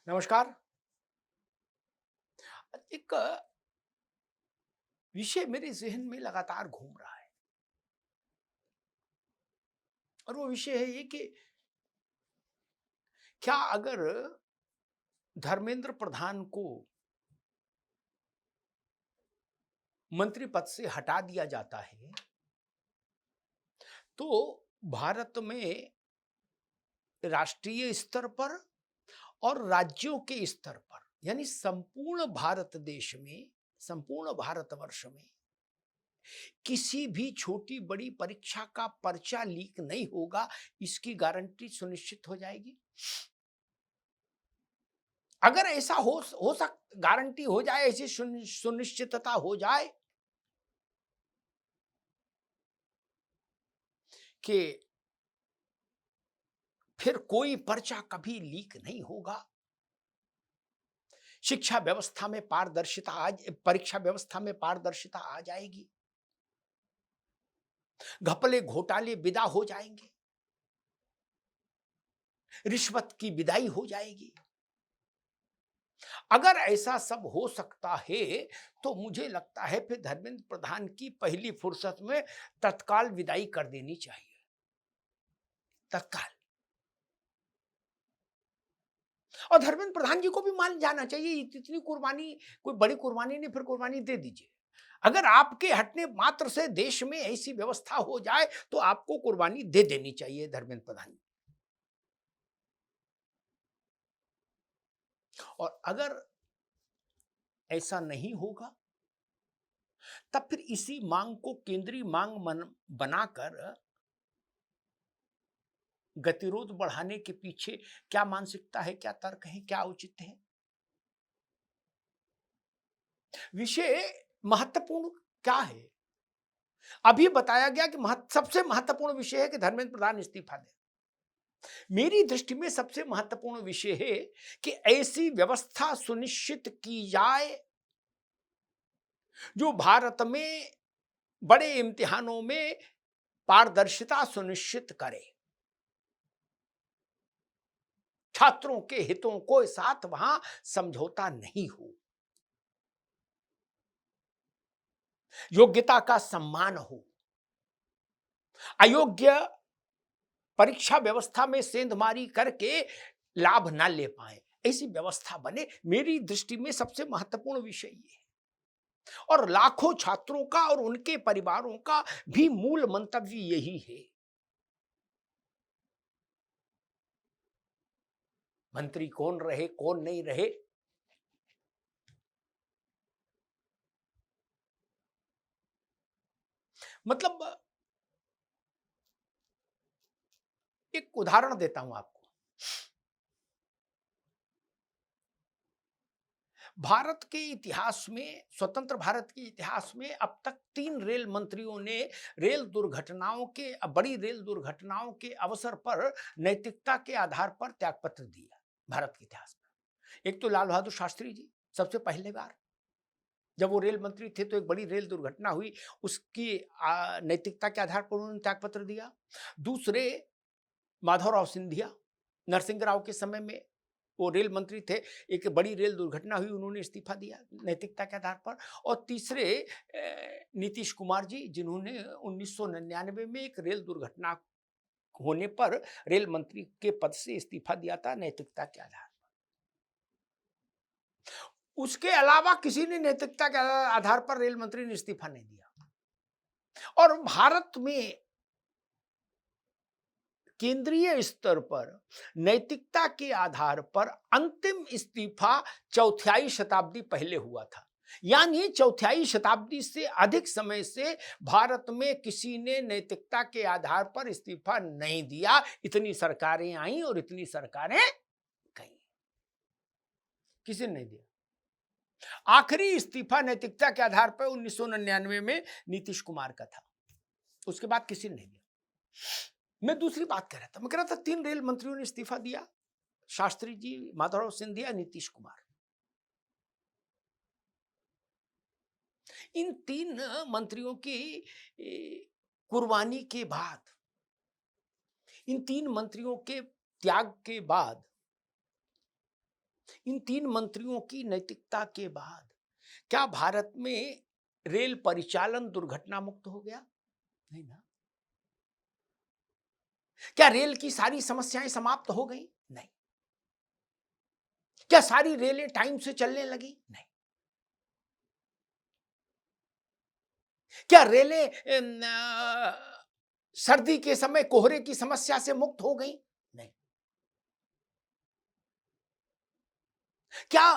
नमस्कार। एक विषय मेरे ज़हन में लगातार घूम रहा है और वो विषय है ये कि क्या अगर धर्मेंद्र प्रधान को मंत्री पद से हटा दिया जाता है, तो भारत में राष्ट्रीय स्तर पर और राज्यों के स्तर पर यानी संपूर्ण भारत देश में, संपूर्ण भारतवर्ष में किसी भी छोटी-बड़ी परीक्षा का पर्चा लीक नहीं होगा, इसकी गारंटी सुनिश्चित हो जाएगी? अगर ऐसा हो सक गारंटी हो जाए, ऐसी सुनिश्चितता हो जाए कि फिर कोई पर्चा कभी लीक नहीं होगा, शिक्षा व्यवस्था में पारदर्शिता आज परीक्षा व्यवस्था में पारदर्शिता आ जाएगी, घपले घोटाले विदा हो जाएंगे, रिश्वत की विदाई हो जाएगी। अगर ऐसा सब हो सकता है, तो मुझे लगता है फिर धर्मेंद्र प्रधान की पहली फुर्सत में तत्काल विदाई कर देनी चाहिए, तत्काल। और धर्मेंद्र प्रधान जी को भी मान जाना चाहिए, इतनी कुर्बानी, कोई बड़ी कुर्बानी नहीं, फिर कुर्बानी दे दीजिए। अगर आपके हटने मात्र से देश में ऐसी व्यवस्था हो जाए, तो आपको कुर्बानी दे देनी चाहिए धर्मेंद्र प्रधान जी। और अगर ऐसा नहीं होगा, तब फिर इसी मांग को केंद्रीय मांग बनाकर गतिरोध बढ़ाने के पीछे क्या मानसिकता है, क्या तर्क है, क्या औचित्य है? विषय महत्वपूर्ण क्या है? अभी बताया गया कि सबसे महत्वपूर्ण विषय है कि धर्मेंद्र प्रधान इस्तीफा दें। मेरी दृष्टि में सबसे महत्वपूर्ण विषय है कि ऐसी व्यवस्था सुनिश्चित की जाए जो भारत में बड़े इम्तिहानों में पारदर्शिता सुनिश्चित करे, छात्रों के हितों को साथ वहां समझौता नहीं हो, योग्यता का सम्मान हो, अयोग्य परीक्षा व्यवस्था में सेंधमारी करके लाभ ना ले पाए, ऐसी व्यवस्था बने। मेरी दृष्टि में सबसे महत्वपूर्ण विषय ये है और लाखों छात्रों का और उनके परिवारों का भी मूल मंतव्य यही है। मंत्री कौन रहे, कौन नहीं रहे, मतलब एक उदाहरण देता हूं आपको। भारत के इतिहास में, स्वतंत्र भारत के इतिहास में अब तक 3 रेल मंत्रियों ने रेल दुर्घटनाओं के, बड़ी रेल दुर्घटनाओं के अवसर पर नैतिकता के आधार पर त्यागपत्र दिया भारत के इतिहास में। एक तो लाल बहादुर शास्त्री जी, सबसे पहले बार जब वो रेल मंत्री थे तो एक बड़ी रेल दुर्घटना हुई, उसकी नैतिकता के आधार पर उन्होंने त्यागपत्र दिया। दूसरे माधवराव सिंधिया, नरसिंह राव के समय में वो रेल मंत्री थे, एक बड़ी रेल दुर्घटना हुई, उन्होंने इस्तीफा दिया नैतिकता के आधार पर। और तीसरे नीतीश कुमार जी, जिन्होंने 1999 में एक रेल दुर्घटना होने पर रेल मंत्री के पद से इस्तीफा दिया था नैतिकता के आधार पर। उसके अलावा किसी ने नैतिकता के आधार पर रेल मंत्री ने इस्तीफा नहीं दिया। और भारत में केंद्रीय स्तर पर नैतिकता के आधार पर अंतिम इस्तीफा चौथाई शताब्दी पहले हुआ था। यानी चौथाई शताब्दी से अधिक समय से भारत में किसी ने नैतिकता के आधार पर इस्तीफा नहीं दिया। इतनी सरकारें आई और इतनी सरकारें गई, किसी ने नहीं दिया। आखिरी इस्तीफा नैतिकता के आधार पर 1999 में नीतीश कुमार का था, उसके बाद किसी ने नहीं दिया। मैं दूसरी बात कह रहा था, मैं कह रहा था 3 रेल मंत्रियों ने इस्तीफा दिया, शास्त्री जी, माधवराव सिंधिया, नीतीश कुमार। इन 3 मंत्रियों की कुर्बानी के बाद, इन 3 मंत्रियों के त्याग के बाद इन 3 मंत्रियों की नैतिकता के बाद क्या भारत में रेल परिचालन दुर्घटना मुक्त हो गया? नहीं ना। क्या रेल की सारी समस्याएं समाप्त हो गई? नहीं। क्या सारी रेलें टाइम से चलने लगी? नहीं। क्या रेलें सर्दी के समय कोहरे की समस्या से मुक्त हो गई? नहीं। क्या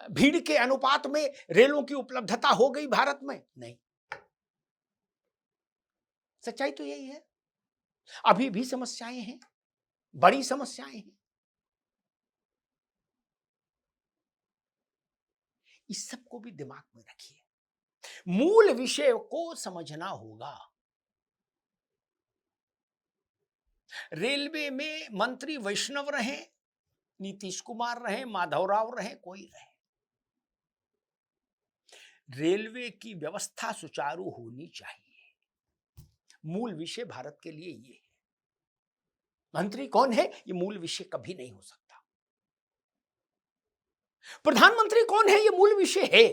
भीड़ के अनुपात में रेलों की उपलब्धता हो गई भारत में? नहीं। सच्चाई तो यही है। अभी भी समस्याएं हैं, बड़ी समस्याएं हैं। इस सब को भी दिमाग में रखिए। मूल विषय को समझना होगा। रेलवे में मंत्री वैष्णव रहे, नीतीश कुमार रहे, माधवराव रहे, कोई रहे, रेलवे की व्यवस्था सुचारू होनी चाहिए। मूल विषय भारत के लिए ये है। मंत्री कौन है ये मूल विषय कभी नहीं हो सकता। प्रधानमंत्री कौन है ये मूल विषय है,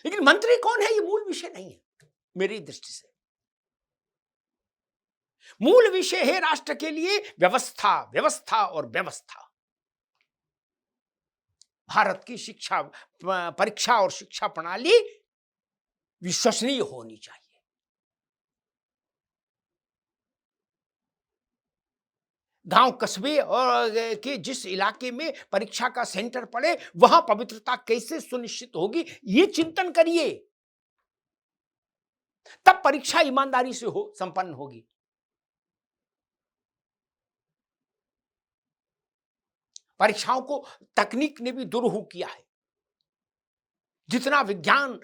लेकिन मंत्री कौन है ये मूल विषय नहीं है मेरी दृष्टि से। मूल विषय है राष्ट्र के लिए व्यवस्था, व्यवस्था और व्यवस्था। भारत की शिक्षा परीक्षा और शिक्षा प्रणाली विश्वसनीय होनी चाहिए। गांव कस्बे और के जिस इलाके में परीक्षा का सेंटर पड़े वहां पवित्रता कैसे सुनिश्चित होगी ये चिंतन करिए, तब परीक्षा ईमानदारी से हो संपन्न होगी। परीक्षाओं को तकनीक ने भी दुरूह किया है। जितना विज्ञान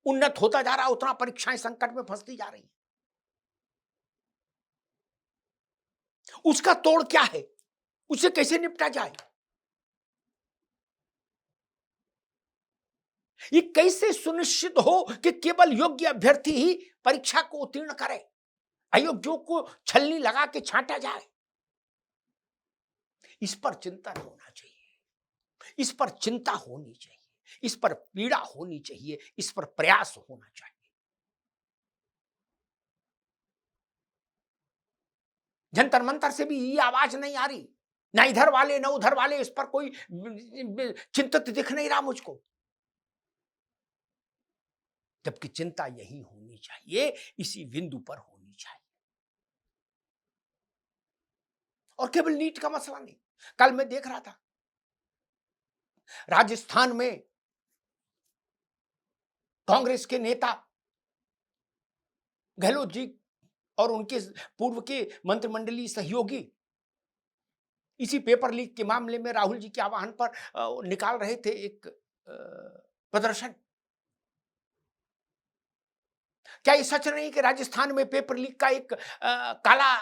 उन्नत होता जा रहा है उतना परीक्षाएं संकट में फंसती जा रही हैं। उसका तोड़ क्या है, उसे कैसे निपटा जाए, ये कैसे सुनिश्चित हो कि केवल योग्य अभ्यर्थी ही परीक्षा को उत्तीर्ण करे, अयोग्यों को छलनी लगा के छांटा जाए। इस पर चिंतन होना चाहिए, इस पर चिंता होनी चाहिए, इस पर पीड़ा होनी चाहिए, इस पर प्रयास होना चाहिए। जंतर मंतर से भी ये आवाज नहीं आ रही, ना इधर वाले ना उधर वाले, इस पर कोई चिंतित दिख नहीं रहा मुझको, जबकि चिंता यही होनी चाहिए, इसी बिंदु पर होनी चाहिए। और केवल नीट का मसला नहीं, कल मैं देख रहा था राजस्थान में कांग्रेस के नेता गहलोत जी और उनके पूर्व के मंत्रिमंडलीय सहयोगी इसी पेपर लीक के मामले में राहुल जी के आह्वान पर निकाल रहे थे एक प्रदर्शन। क्या ये सच नहीं कि राजस्थान में पेपर लीक का एक काला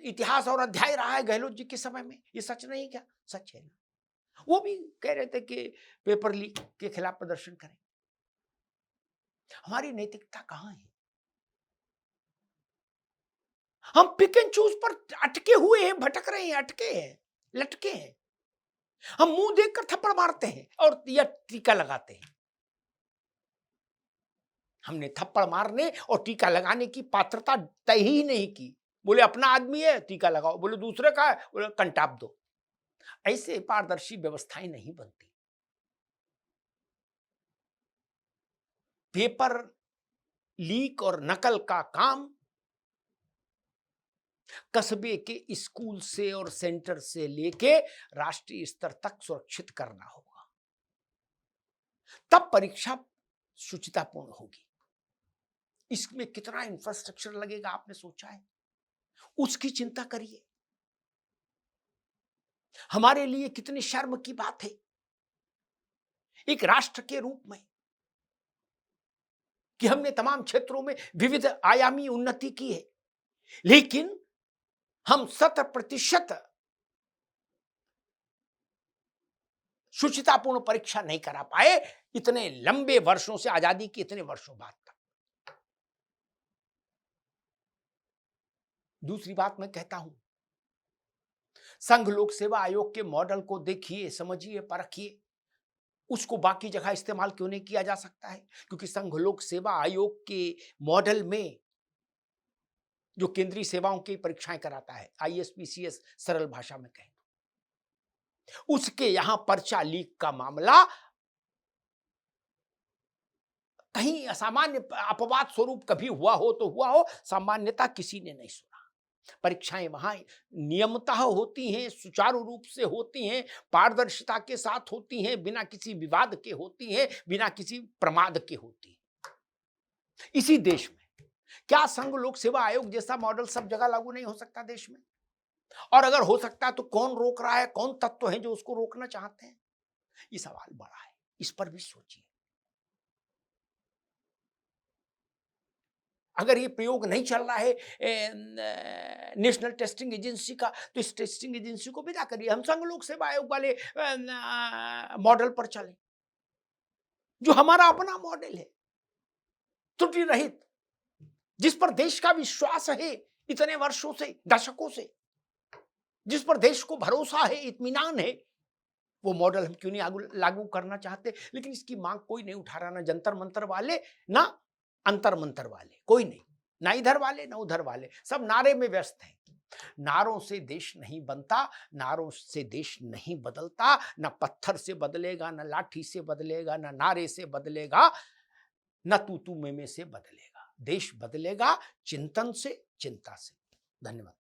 इतिहास और अध्याय रहा है गहलोत जी के समय में? ये सच नहीं क्या? सच है ना। वो भी कह रहे थे कि पेपर लीक के खिलाफ प्रदर्शन करें। हमारी नैतिकता कहां है? हम पिक एंड चूज पर अटके हुए हैं, भटक रहे हैं, अटके हैं, लटके हैं। हम मुंह देखकर थप्पड़ मारते हैं और या टीका लगाते हैं। हमने थप्पड़ मारने और टीका लगाने की पात्रता तय ही नहीं की। बोले अपना आदमी है टीका लगाओ, बोले दूसरे का है बोले कंटाप दो। ऐसे पारदर्शी व्यवस्थाएं नहीं बनती। पेपर लीक और नकल का काम कस्बे के स्कूल से और सेंटर से लेके राष्ट्रीय स्तर तक सुरक्षित करना होगा, तब परीक्षा शुचितापूर्ण होगी। इसमें कितना इंफ्रास्ट्रक्चर लगेगा आपने सोचा है? उसकी चिंता करिए। हमारे लिए कितनी शर्म की बात है एक राष्ट्र के रूप में कि हमने तमाम क्षेत्रों में विविध आयामी उन्नति की है, लेकिन हम 100% शुचितापूर्ण परीक्षा नहीं करा पाए इतने लंबे वर्षों से, आजादी के इतने वर्षों बाद तक। दूसरी बात मैं कहता हूं, संघ लोक सेवा आयोग के मॉडल को देखिए, समझिए, परखिए, उसको बाकी जगह इस्तेमाल क्यों नहीं किया जा सकता है? क्योंकि संघ लोक सेवा आयोग के मॉडल में जो केंद्रीय सेवाओं की परीक्षाएं कराता है, आईएएस पीसीएस सरल भाषा में कहें, उसके यहां पर्चा लीक का मामला कहीं असामान्य अपवाद स्वरूप कभी हुआ हो तो हुआ हो, सामान्यता किसी ने नहीं सुना। परीक्षाएं वहां नियमतः होती हैं, सुचारू रूप से होती हैं, पारदर्शिता के साथ होती हैं, बिना किसी विवाद के होती हैं, बिना किसी प्रमाद के होती हैं। इसी देश में क्या संघ लोक सेवा आयोग जैसा मॉडल सब जगह लागू नहीं हो सकता देश में? और अगर हो सकता है तो कौन रोक रहा है, कौन तत्व है जो उसको रोकना चाहते हैं? ये सवाल बड़ा है, इस पर भी सोचिए। अगर ये प्रयोग नहीं चल रहा है नेशनल टेस्टिंग एजेंसी का, तो इस टेस्टिंग एजेंसी को विदा करिए, हम संघ लोक सेवा आयोग वाले मॉडल पर चलें, जो हमारा अपना मॉडल है, त्रुटि रहित, जिस पर देश का विश्वास है इतने वर्षों से, दशकों से, जिस पर देश को भरोसा है, इत्मीनान है। वो मॉडल हम क्यों नहीं लागू करना चाहते? लेकिन इसकी मांग कोई नहीं उठा रहा, ना जंतर मंतर वाले, ना अंतर मंतर वाले, कोई नहीं, ना इधर वाले ना उधर वाले, सब नारे में व्यस्त हैं। नारों से देश नहीं बनता, नारों से देश नहीं बदलता, ना पत्थर से बदलेगा, ना लाठी से बदलेगा, ना नारे से बदलेगा, न तू तू मैं से बदलेगा। देश बदलेगा चिंतन से, चिंता से। धन्यवाद।